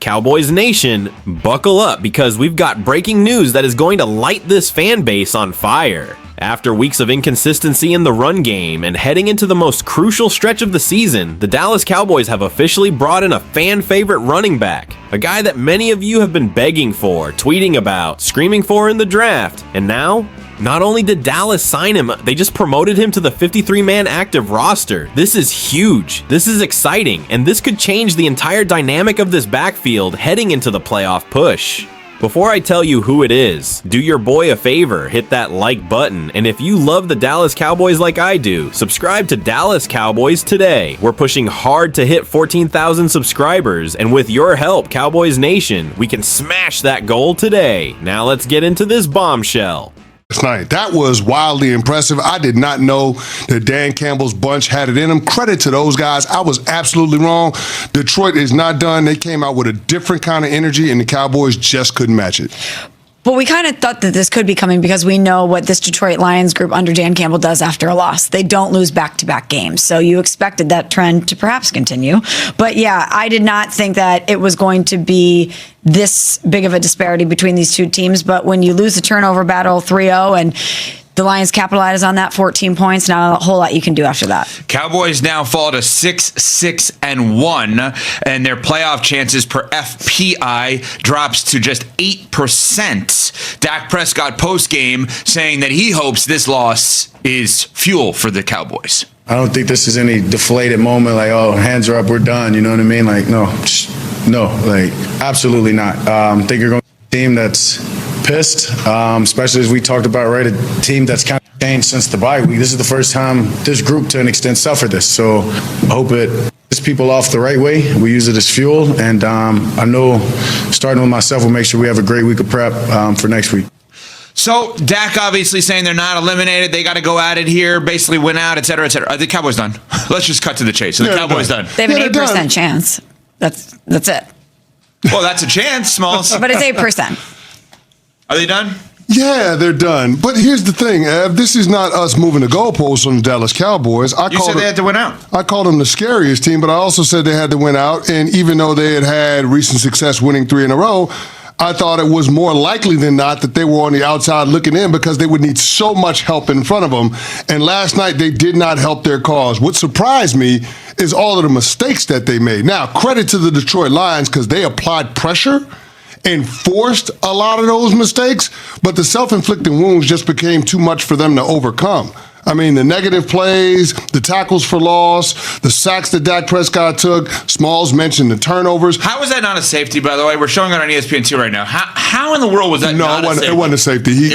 Cowboys Nation, buckle up because we've got breaking news that is going to light this fan base on fire. After weeks of inconsistency in the run game and heading into the most crucial stretch of the season, the Dallas Cowboys have officially brought in a fan-favorite running back, a guy that many of you have been begging for, tweeting about, screaming for in the draft, and now, not only did Dallas sign him, they just promoted him to the 53-man active roster. This is huge, this is exciting, and this could change the entire dynamic of this backfield heading into the playoff push. Before I tell you who it is, do your boy a favor, hit that like button, and if you love the Dallas Cowboys like I do, subscribe to Dallas Cowboys today. We're pushing hard to hit 14,000 subscribers, and with your help, Cowboys Nation, we can smash that goal today. Now let's get into this bombshell. Night. That was wildly impressive. I did not know that Dan Campbell's bunch had it in them. Credit to those guys. I was absolutely wrong. Detroit is not done. They came out with a different kind of energy, and the Cowboys just couldn't match it. But we kind of thought that this could be coming because we know what this Detroit Lions group under Dan Campbell does after a loss. They don't lose back-to-back games. So you expected that trend to perhaps continue. But yeah, I did not think that it was going to be this big of a disparity between these two teams. But when you lose the turnover battle 3-0 and the Lions capitalize on that 14 points, not a whole lot you can do after that. Cowboys now fall to 6-6-1, and their playoff chances per FPI drops to just 8%. Dak Prescott post-game saying that he hopes this loss is fuel for the Cowboys. I don't think this is any deflated moment like, oh, hands are up, we're done. You know what I mean? Like, no, like, absolutely not. I think you're going to be a team that's pissed, especially as we talked about, right? A team that's kind of changed since the bye week. This is the first time this group, to an extent, suffered this. So I hope it gets people off the right way. We use it as fuel, and I know, starting with myself, we'll make sure we have a great week of prep for next week. So Dak obviously saying they're not eliminated. They got to go at it here, basically win out, et cetera, et cetera. Are the Cowboys done? Let's just cut to the chase. So the Cowboys done. They have an 8% chance. That's it. Well, that's a chance, Smalls. But it's 8%. Are they done? Yeah, they're done. But here's the thing, Ev. This is not us moving the goalposts on the Dallas Cowboys. You said they had to win out. I called them the scariest team, but I also said they had to win out. And even though they had recent success winning 3 in a row, I thought it was more likely than not that they were on the outside looking in because they would need so much help in front of them. And last night, they did not help their cause. What surprised me is all of the mistakes that they made. Now, credit to the Detroit Lions because they applied pressure and forced a lot of those mistakes, but the self-inflicted wounds just became too much for them to overcome. I mean, the negative plays, the tackles for loss, the sacks that Dak Prescott took, Smalls mentioned the turnovers. How was that not a safety, by the way? We're showing it on ESPN2 right now. How in the world was that not a safety? No, it wasn't a safety. He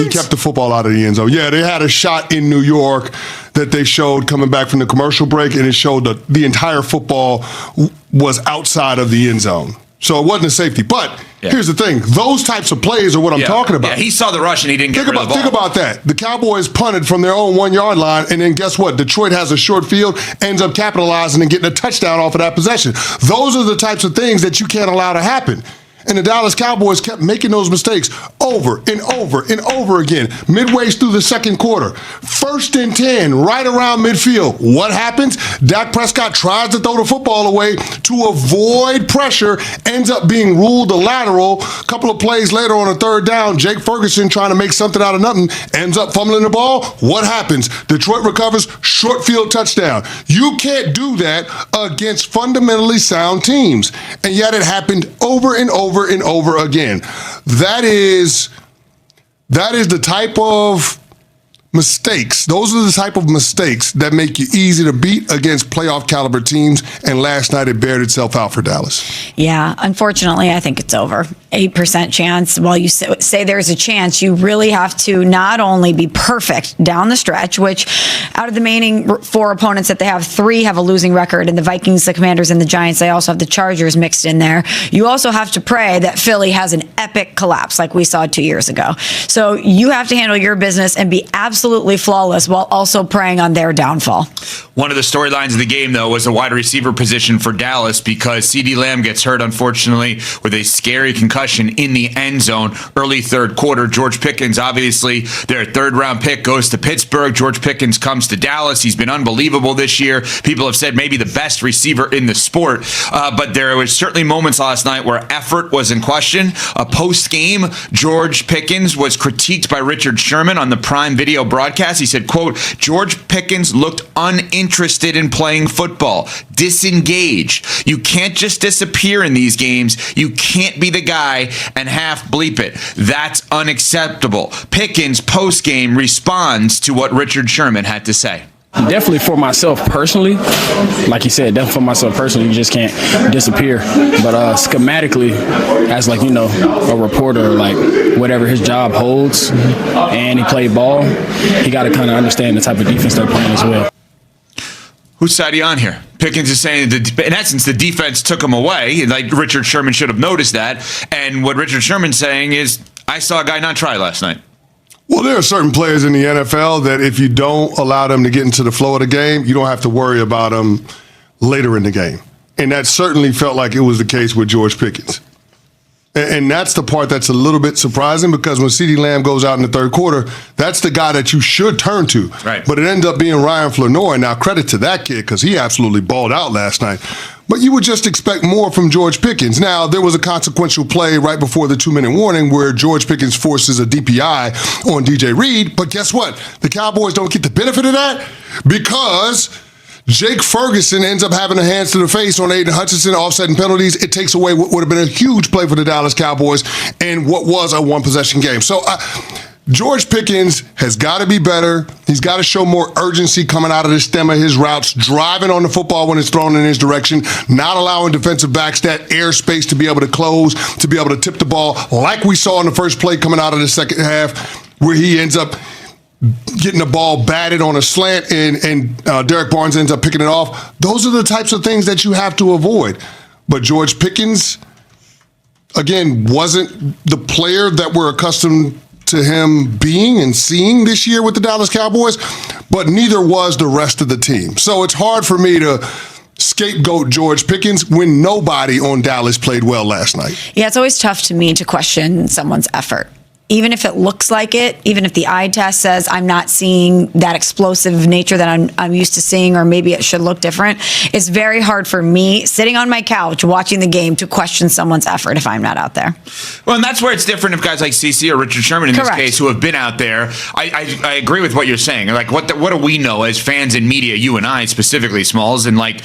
kept the football out of the end zone. Yeah, they had a shot in New York that they showed coming back from the commercial break, and it showed that the entire football was outside of the end zone. So it wasn't a safety. But here's the thing. Those types of plays are what I'm talking about. Yeah, he saw the rush and he didn't get rid of the ball. Think about that. The Cowboys punted from their own 1-yard line, and then guess what? Detroit has a short field, ends up capitalizing and getting a touchdown off of that possession. Those are the types of things that you can't allow to happen. And the Dallas Cowboys kept making those mistakes over and over and over again, midway through the second quarter. 1st and 10, right around midfield. What happens? Dak Prescott tries to throw the football away to avoid pressure, ends up being ruled a lateral. A couple of plays later on a 3rd down, Jake Ferguson trying to make something out of nothing, ends up fumbling the ball. What happens? Detroit recovers, short field touchdown. You can't do that against fundamentally sound teams. And yet it happened over and over and over again. That is the type of mistakes. Those are the type of mistakes that make you easy to beat against playoff caliber teams. And last night it bared itself out for Dallas. Yeah, unfortunately, I think it's over. 8% chance. While you say there's a chance, you really have to not only be perfect down the stretch, which out of the remaining 4 opponents that they have, 3 have a losing record, and the Vikings, the Commanders, and the Giants. They also have the Chargers mixed in there. You also have to pray that Philly has an epic collapse like we saw 2 years ago. So you have to handle your business and be absolutely flawless while also preying on their downfall. One of the storylines of the game, though, was the wide receiver position for Dallas because CeeDee Lamb gets hurt, unfortunately, with a scary concussion concussion in the end zone early third quarter. George Pickens, obviously, their third-round pick, goes to Pittsburgh. George Pickens comes to Dallas. He's been unbelievable this year. People have said maybe the best receiver in the sport. But there was certainly moments last night where effort was in question. Post-game, George Pickens was critiqued by Richard Sherman on the Prime Video broadcast. He said, quote, "George Pickens looked uninterested in playing football, disengaged. You can't just disappear in these games. You can't be the guy and half bleep it. That's unacceptable." Pickens, post-game, responds to what Richard Sherman had to say. Definitely for myself personally, like you said, definitely for myself personally, you just can't disappear. But schematically, as like, a reporter, like whatever his job holds, and he played ball, he got to kind of understand the type of defense they're playing as well. Whose side are you on here? Pickens is saying that, in essence, the defense took him away. Like Richard Sherman should have noticed that. And what Richard Sherman's saying is, I saw a guy not try last night. Well, there are certain players in the NFL that if you don't allow them to get into the flow of the game, you don't have to worry about them later in the game. And that certainly felt like it was the case with George Pickens. And that's the part that's a little bit surprising, because when CeeDee Lamb goes out in the third quarter, that's the guy that you should turn to. Right. But it ended up being Ryan Flournoy. Now, credit to that kid, because he absolutely balled out last night. But you would just expect more from George Pickens. Now, there was a consequential play right before the 2-minute warning where George Pickens forces a DPI on DJ Reed. But guess what? The Cowboys don't get the benefit of that because Jake Ferguson ends up having a hands to the face on Aiden Hutchinson, offsetting penalties. It takes away what would have been a huge play for the Dallas Cowboys in what was a one-possession game. So George Pickens has got to be better. He's got to show more urgency coming out of the stem of his routes, driving on the football when it's thrown in his direction, not allowing defensive backs that airspace to be able to close, to be able to tip the ball, like we saw in the first play coming out of the second half, where he ends up getting the ball batted on a slant and Derek Barnes ends up picking it off. Those are the types of things that you have to avoid. But George Pickens, again, wasn't the player that we're accustomed to him being and seeing this year with the Dallas Cowboys, but neither was the rest of the team. So it's hard for me to scapegoat George Pickens when nobody on Dallas played well last night. Yeah, it's always tough to me to question someone's effort. Even if it looks like it, even if the eye test says I'm not seeing that explosive nature that I'm used to seeing, or maybe it should look different, it's very hard for me sitting on my couch watching the game to question someone's effort if I'm not out there. Well, and that's where it's different if guys like CC or Richard Sherman in Correct. this case who have been out there. I agree with what you're saying. Like, what do we know as fans in media, you and I specifically, Smalls, and like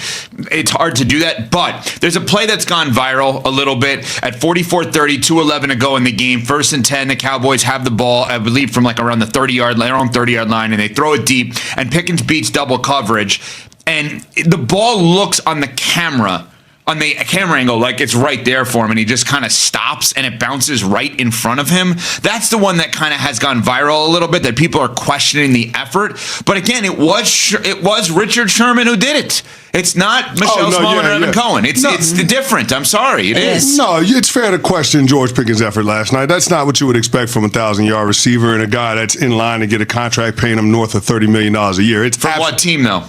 it's hard to do that. But there's a play that's gone viral a little bit at 44-30, 2:11 to go in the game, 1st and 10. The Cowboys have the ball, I believe, from like around the 30-yard line, their own 30-yard line, and they throw it deep, and Pickens beats double coverage, and the ball looks on the camera angle like it's right there for him, and he just kind of stops, and it bounces right in front of him. That's the one that kind of has gone viral a little bit, that people are questioning the effort. But again, it was Richard Sherman who did it. It's not Michelle Smallman or Evan Cohen. It's different. I'm sorry. It is. No, it's fair to question George Pickens' effort last night. That's not what you would expect from a 1,000-yard receiver and a guy that's in line to get a contract paying him north of $30 million a year. It's from what team, though?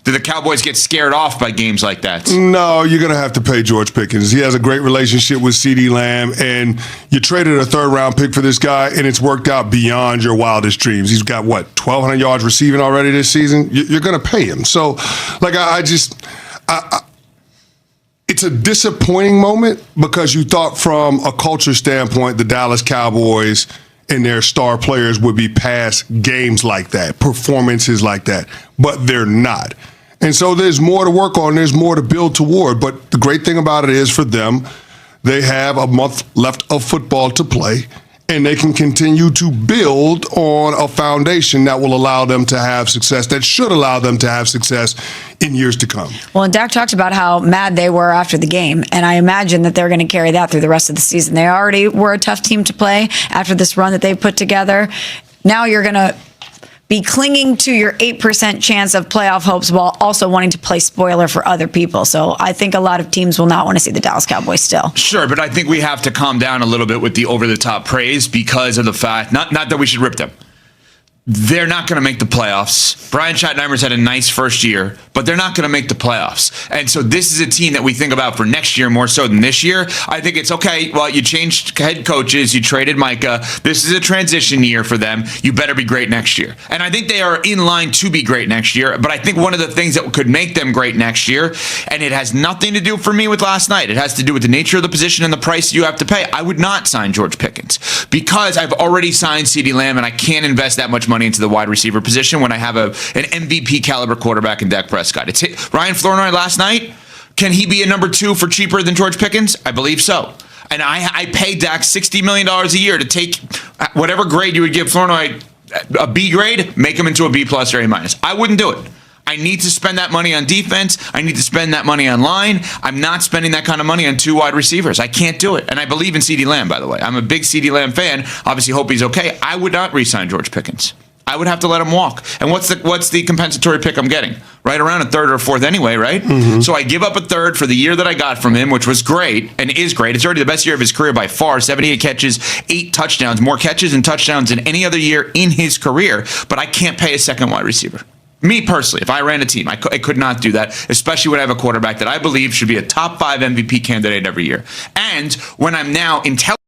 Do the Cowboys get scared off by games like that? No, you're going to have to pay George Pickens. He has a great relationship with CeeDee Lamb, and you traded a third-round pick for this guy, and it's worked out beyond your wildest dreams. He's got, 1,200 yards receiving already this season? You're going to pay him. So, like, it's a disappointing moment because you thought from a culture standpoint the Dallas Cowboys and their star players would be past games like that, performances like that, but they're not. And so there's more to work on. There's more to build toward. But the great thing about it is for them, they have a month left of football to play, and they can continue to build on a foundation that will allow them to have success, that should allow them to have success in years to come. Well, and Dak talked about how mad they were after the game, and I imagine that they're going to carry that through the rest of the season. They already were a tough team to play after this run that they've put together. Now you're going to be clinging to your 8% chance of playoff hopes while also wanting to play spoiler for other people. So I think a lot of teams will not want to see the Dallas Cowboys still. Sure, but I think we have to calm down a little bit with the over-the-top praise because of the fact, not that we should rip them. they're not going to make the playoffs. Brian Schottenheimer's had a nice first year, but they're not going to make the playoffs. And so this is a team that we think about for next year more so than this year. I think it's okay. Well, you changed head coaches. You traded Micah. This is a transition year for them. You better be great next year. And I think they are in line to be great next year. But I think one of the things that could make them great next year, and it has nothing to do for me with last night. It has to do with the nature of the position and the price you have to pay. I would not sign George Pickens because I've already signed CeeDee Lamb and I can't invest that much money into the wide receiver position when I have an MVP caliber quarterback in Dak Prescott. It's Ryan Flournoy last night. Can he be a number 2 for cheaper than George Pickens? I believe so. And I pay Dak $60 million a year to take whatever grade you would give Flournoy, a B grade, make him into a B plus or A minus. I wouldn't do it. I need to spend that money on defense. I need to spend that money on line. I'm not spending that kind of money on 2 wide receivers. I can't do it. And I believe in CeeDee Lamb, by the way. I'm a big CeeDee Lamb fan. Obviously hope he's okay. I would not re-sign George Pickens. I would have to let him walk. And what's the compensatory pick I'm getting? Right around a third or a fourth anyway, right? Mm-hmm. So I give up a third for the year that I got from him, which was great and is great. It's already the best year of his career by far. 78 catches, 8 touchdowns, more catches and touchdowns than any other year in his career. But I can't pay a second wide receiver. Me personally, if I ran a team, I could not do that, especially when I have a quarterback that I believe should be a top 5 MVP candidate every year. And when I'm now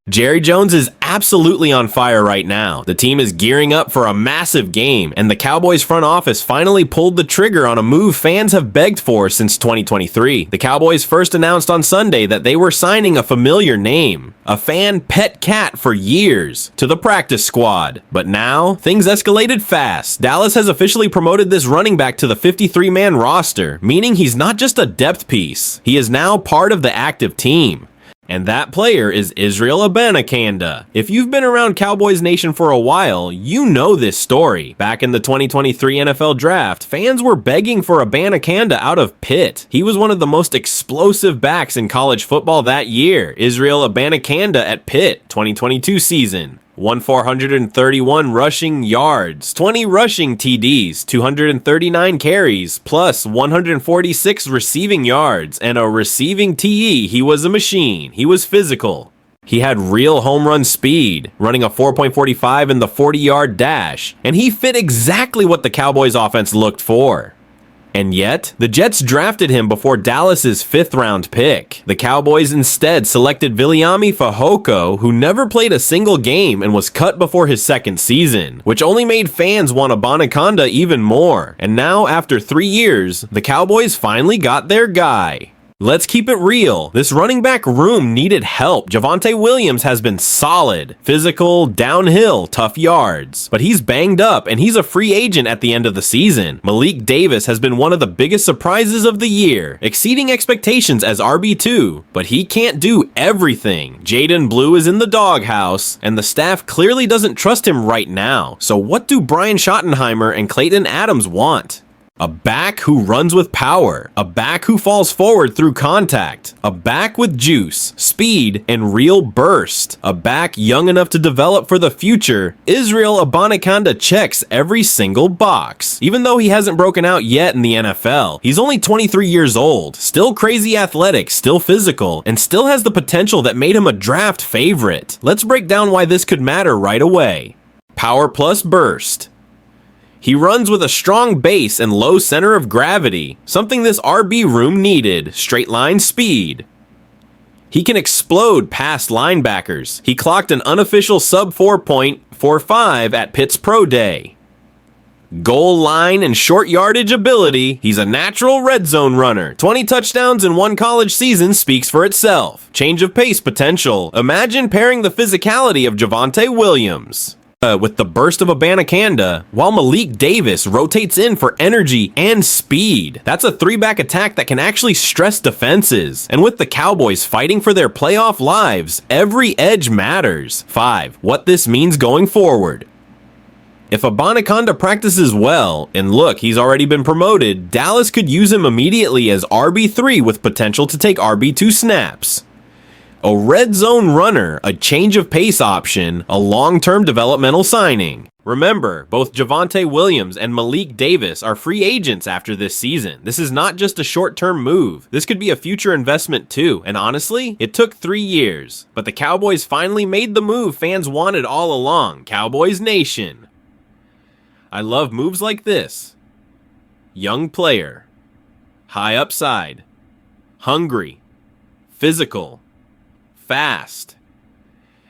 Jerry Jones is absolutely on fire right now. The team is gearing up for a massive game, and the Cowboys front office finally pulled the trigger on a move fans have begged for since 2023. The Cowboys first announced on Sunday that they were signing a familiar name, a fan pet cat for years, to the practice squad. But now, things escalated fast. Dallas has officially promoted this running back to the 53-man roster, meaning he's not just a depth piece. He is now part of the active team. And that player is Israel Abanikanda. If you've been around Cowboys Nation for a while, you know this story. Back in the 2023 NFL Draft, fans were begging for Abanikanda out of Pitt. He was one of the most explosive backs in college football that year. Israel Abanikanda at Pitt, 2022 season. Won 431 rushing yards, 20 rushing TDs, 239 carries, plus 146 receiving yards, and a receiving TE. He was a machine. He was physical. He had real home run speed, running a 4.45 in the 40-yard dash, and he fit exactly what the Cowboys offense looked for. And yet, the Jets drafted him before Dallas's 5th-round pick. The Cowboys instead selected Viliami Fehoko, who never played a single game and was cut before his 2nd season, which only made fans want Abanikanda even more. And now, after 3 years, the Cowboys finally got their guy. Let's keep it real. This running back room needed help. Javonte Williams has been solid. Physical, downhill, tough yards. But he's banged up and he's a free agent at the end of the season. Malik Davis has been one of the biggest surprises of the year, exceeding expectations as RB2. But he can't do everything. Jaden Blue is in the doghouse, and the staff clearly doesn't trust him right now. So what do Brian Schottenheimer and Clayton Adams want? A back who runs with power, a back who falls forward through contact, a back with juice, speed, and real burst, a back young enough to develop for the future. Israel Abanikanda checks every single box. Even though he hasn't broken out yet in the NFL, he's only 23 years old, still crazy athletic, still physical, and still has the potential that made him a draft favorite. Let's break down why this could matter right away. Power plus burst. He runs with a strong base and low center of gravity, something this RB room needed. Straight line speed. He can explode past linebackers. He clocked an unofficial sub 4.45 at Pitt's Pro Day. Goal line and short yardage ability. He's a natural red zone runner. 20 touchdowns in 1 college season speaks for itself. Change of pace potential. Imagine pairing the physicality of Javonte Williams with the burst of Abanikanda, while Malik Davis rotates in for energy and speed. That's a 3-back attack that can actually stress defenses. And with the Cowboys fighting for their playoff lives, every edge matters. 5. What this means going forward. If Abanikanda practices well, and look, he's already been promoted, Dallas could use him immediately as RB3 with potential to take RB2 snaps. A red zone runner, a change of pace option, a long-term developmental signing. Remember, both Javonte Williams and Malik Davis are free agents after this season. This is not just a short-term move. This could be a future investment too, and honestly, it took 3 years. But the Cowboys finally made the move fans wanted all along. Cowboys Nation. I love moves like this. Young player. High upside. Hungry. Physical. Fast.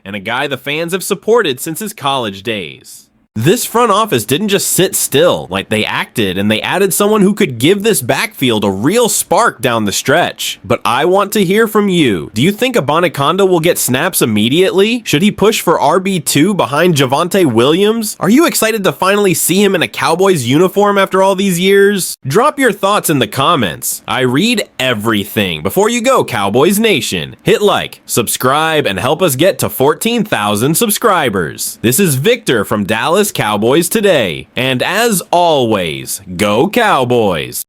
And a guy the fans have supported since his college days. This front office didn't just sit still, like they acted, and they added someone who could give this backfield a real spark down the stretch. But I want to hear from you. Do you think Abanikanda will get snaps immediately? Should he push for RB2 behind Javonte Williams? Are you excited to finally see him in a Cowboys uniform after all these years? Drop your thoughts in the comments. I read everything. Before you go, Cowboys Nation, hit like, subscribe, and help us get to 14,000 subscribers. This is Victor from Dallas Cowboys Today, and as always, go Cowboys!